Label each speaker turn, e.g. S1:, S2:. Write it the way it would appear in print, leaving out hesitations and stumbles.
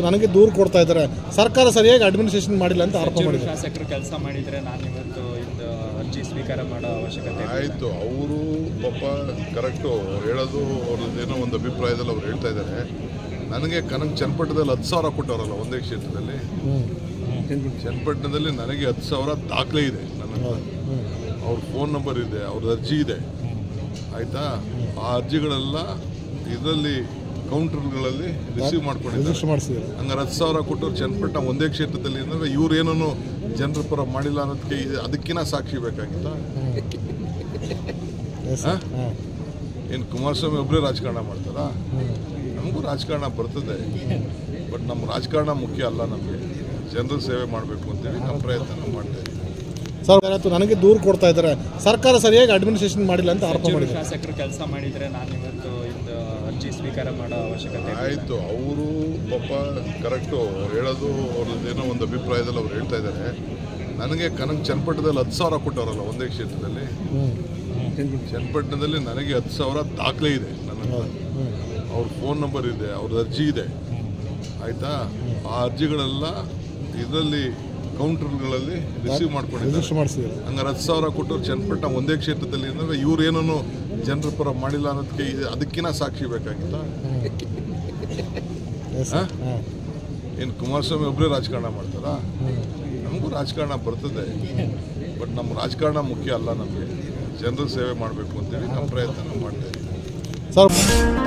S1: ನನಗೆ ದೂರು ಕೊಡ್ತಾ ಇದ್ದಾರೆ, ಸರ್ಕಾರ ಸರಿಯಾಗಿ ಅಡ್ಮಿನಿಸ್ಟ್ರೇಷನ್ ಮಾಡಿಲ್ಲ ಅಂತ ಆರೋಪ ಮಾಡಿದ್ದಾರೆ.
S2: ಶಾಸಕರು ಕೆಲಸ ಮಾಡಿದರೆ ನಾನು ಇವತ್ತು ಇದು ಅರ್ಜಿ ಸ್ವೀಕಾರ ಮಾಡೋ ಅವಶ್ಯಕತೆ
S3: ಆಯಿತು. ಅವರು ಪಾಪ ಕರೆಕ್ಟು ಹೇಳೋದು, ಅವ್ರದ್ದೇನೋ ಒಂದು ಅಭಿಪ್ರಾಯದಲ್ಲಿ ಅವ್ರು ಹೇಳ್ತಾ ಇದ್ದಾರೆ. ನನಗೆ ಚನ್ನಪಟ್ಟಣದಲ್ಲಿ 10,000 ಕೊಟ್ಟವರಲ್ಲ ಒಂದೇ ಕ್ಷೇತ್ರದಲ್ಲಿ. ಚನ್ನಪಟ್ಟಣದಲ್ಲಿ ನನಗೆ 10,000 ದಾಖಲೆ ಇದೆ, ನನ್ನ ಅವ್ರ ಫೋನ್ ನಂಬರ್ ಇದೆ, ಅವ್ರದ್ದು ಅರ್ಜಿ ಇದೆ, ಆಯಿತಾ. ಆ ಅರ್ಜಿಗಳೆಲ್ಲ ಇದರಲ್ಲಿ ಕೌಂಟರ್ಗಳಲ್ಲಿ ರಿಸೀವ್ ಮಾಡ್ಕೊಂಡಿದ್ದಾರೆ. ಹಂಗಾರೆ 10,000 ಕೊಟ್ಟರು ಚನ್ನಪಟ್ಟಣ ಒಂದೇ ಕ್ಷೇತ್ರದಲ್ಲಿ ಅಂದರೆ ಇವ್ರು ಏನೂ ಜನರ ಪರ ಮಾಡಿಲ್ಲ ಅನ್ನೋದಕ್ಕೆ ಅದಕ್ಕಿಂತ ಸಾಕ್ಷಿ ಬೇಕಾಗಿತ್ತ? ಏನು ಕುಮಾರಸ್ವಾಮಿ ಒಬ್ಬರೇ ರಾಜಕಾರಣ ಮಾಡ್ತಾರಾ? ನಮಗೂ ರಾಜಕಾರಣ ಬರ್ತದೆ, ಬಟ್ ನಮ್ಮ ರಾಜಕಾರಣ ಮುಖ್ಯ ಅಲ್ಲ. ನಮಗೆ ಜನರ ಸೇವೆ ಮಾಡಬೇಕು ಅಂತೇಳಿ ನಮ್ಮ ಪ್ರಯತ್ನ ಮಾಡ್ತಾ ಇದ್ದೀವಿ.
S1: ಸರ್, ನನಗೆ ದೂರು ಕೊಡ್ತಾ ಇದ್ದಾರೆ, ಸರ್ಕಾರ ಸರಿಯಾಗಿ ಅಡ್ಮಿನಿಸ್ಟ್ರೇಷನ್ ಮಾಡಿಲ್ಲ ಅಂತ ಆರೋಪ ಮಾಡಿದ್ದಾರೆ.
S2: ಶಾಸಕರು ಕೆಲಸ ಮಾಡಿದರೆ ನಾನು ಇವತ್ತು ಇದು ಅರ್ಜಿ ಸ್ವೀಕಾರ ಮಾಡೋ ಅವಶ್ಯಕತೆ
S3: ಆಯಿತು. ಅವರು ಪಾಪ ಕರೆಕ್ಟು ಹೇಳೋದು, ಅವ್ರದ್ದೇನೋ ಒಂದು ಅಭಿಪ್ರಾಯದಲ್ಲಿ ಅವ್ರು ಹೇಳ್ತಾ ಇದ್ದಾರೆ. ನನಗೆ ಚನ್ನಪಟ್ಟಣದಲ್ಲಿ 10,000 ಕೊಟ್ಟವರಲ್ಲ ಒಂದೇ ಕ್ಷೇತ್ರದಲ್ಲಿ. ಚನ್ನಪಟ್ಟಣದಲ್ಲಿ ನನಗೆ 10,000 ದಾಖಲೆ ಇದೆ, ನನ್ನ ಅವ್ರ ಫೋನ್ ನಂಬರ್ ಇದೆ, ಅವ್ರದ್ದು ಅರ್ಜಿ ಇದೆ, ಆಯಿತಾ. ಆ ಅರ್ಜಿಗಳೆಲ್ಲ ಇದರಲ್ಲಿ ಕೌಂಟರ್ಗಳಲ್ಲಿ ರಿಸೀವ್ ಮಾಡ್ಕೊಂಡಿದ್ದಾರೆ. ಹಂಗಾರೆ 10,000 ಕೊಟ್ಟರು ಚನ್ನಪಟ್ಟಣ ಒಂದೇ ಕ್ಷೇತ್ರದಲ್ಲಿ ಅಂದರೆ ಇವ್ರು ಏನೂ ಜನರ ಪರ ಮಾಡಿಲ್ಲ ಅನ್ನೋದಕ್ಕೆ ಅದಕ್ಕಿಂತ ಸಾಕ್ಷಿ ಬೇಕಾಗಿತ್ತ? ಏನು ಕುಮಾರಸ್ವಾಮಿ ಒಬ್ಬರೇ ರಾಜಕಾರಣ ಮಾಡ್ತಾರಾ? ನಮಗೂ ರಾಜಕಾರಣ ಬರ್ತದೆ, ಬಟ್ ನಮ್ಮ ರಾಜಕಾರಣ ಮುಖ್ಯ ಅಲ್ಲ. ನಮಗೆ ಜನರ ಸೇವೆ ಮಾಡಬೇಕು ಅಂತೇಳಿ ನಮ್ಮ ಪ್ರಯತ್ನ ಮಾಡ್ತಾ ಇದ್ದೀವಿ.